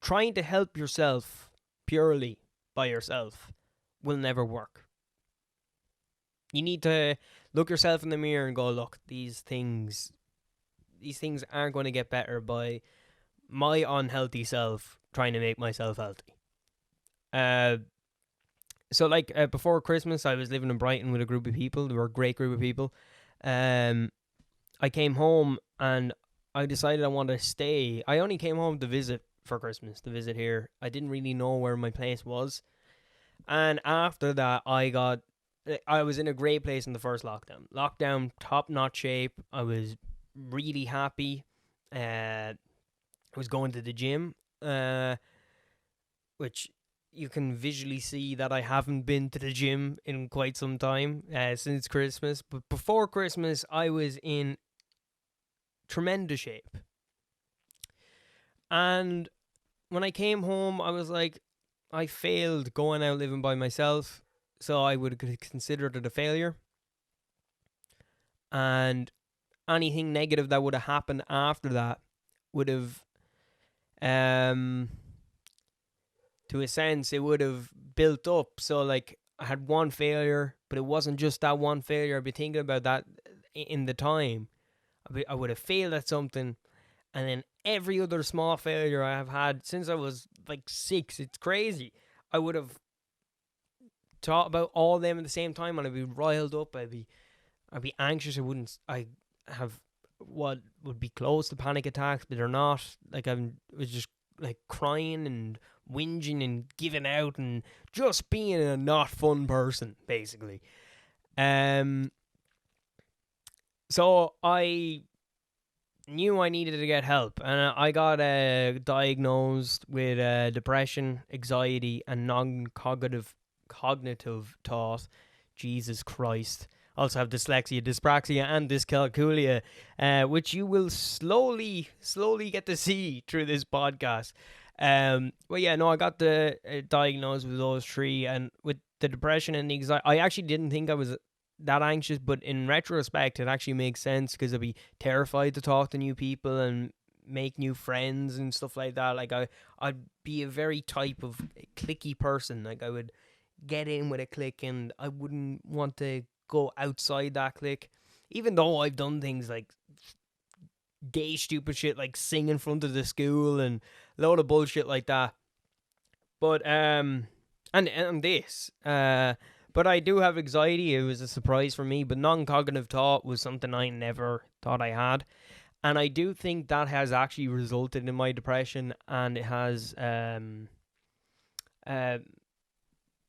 trying to help yourself purely by yourself will never work. You need to look yourself in the mirror and go, look, these things aren't going to get better by my unhealthy self trying to make myself healthy. Before Christmas, I was living in Brighton with a group of people. They were a great group of people. I came home and I decided I wanted to stay. I only came home to visit for Christmas, to visit here. I didn't really know where my place was. And after that, I was in a great place in the first lockdown. Lockdown, top-notch shape. I was really happy. I was going to the gym, which you can visually see that I haven't been to the gym in quite some time since Christmas. But before Christmas, I was in tremendous shape. And when I came home, I was like, I failed going out living by myself, so I would have considered it a failure. And anything negative that would have happened after that would have, to a sense, it would have built up. So, like, I had one failure, but it wasn't just that one failure. I'd be thinking about that in the time. I would have failed at something, and then every other small failure I have had since I was like 6, it's crazy. I would have thought about all of them at the same time, and I'd be riled up. I'd be anxious. I have what would be close to panic attacks, but they're not. Like, I was just like crying and whinging and giving out and just being a not fun person, basically. So I knew I needed to get help, and I got diagnosed with depression, anxiety, and non-cognitive thought. Jesus Christ. Also have dyslexia, dyspraxia, and dyscalculia, which you will slowly get to see through this podcast. I got diagnosed with those 3, and with the depression and the anxiety, I actually didn't think I was that anxious, but in retrospect, it actually makes sense because I'd be terrified to talk to new people and make new friends and stuff like that. Like, I'd be a very type of cliquey person. Like, I would get in with a clique, and I wouldn't want to go outside that clique, even though I've done things like gay stupid shit, like sing in front of the school and a load of bullshit like that. But but I do have anxiety. It was a surprise for me, but non-cognitive thought was something I never thought I had. And I do think that has actually resulted in my depression, and it has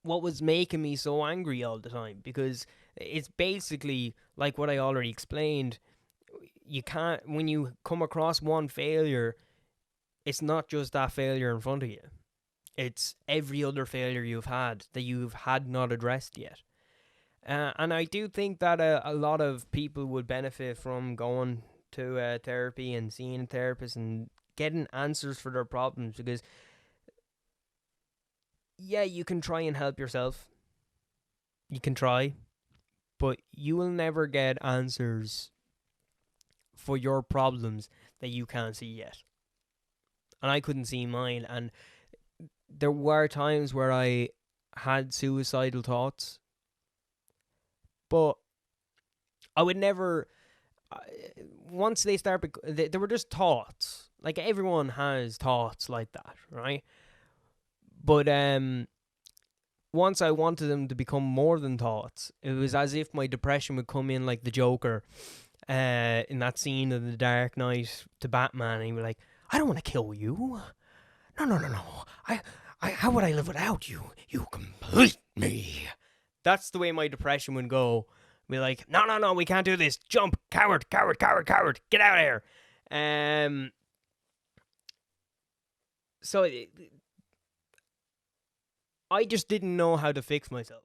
what was making me so angry all the time, because it's basically like what I already explained. You can't, when you come across one failure, it's not just that failure in front of you. It's every other failure you've had that you've had not addressed yet. And I do think that a lot of people would benefit from going to therapy and seeing a therapist and getting answers for their problems, because yeah, you can try and help yourself. You can try, but you will never get answers for your problems that you can't see yet. And I couldn't see mine, and there were times where I had suicidal thoughts, but I would never. Once they start, they were just thoughts. Like, everyone has thoughts like that, right? But once I wanted them to become more than thoughts, it was as if my depression would come in like the Joker in that scene of The Dark Knight to Batman, and he was like, I don't want to kill you. No. How would I live without you? You complete me. That's the way my depression would go. Be like, no, we can't do this. Jump, coward, get out of here. So I just didn't know how to fix myself.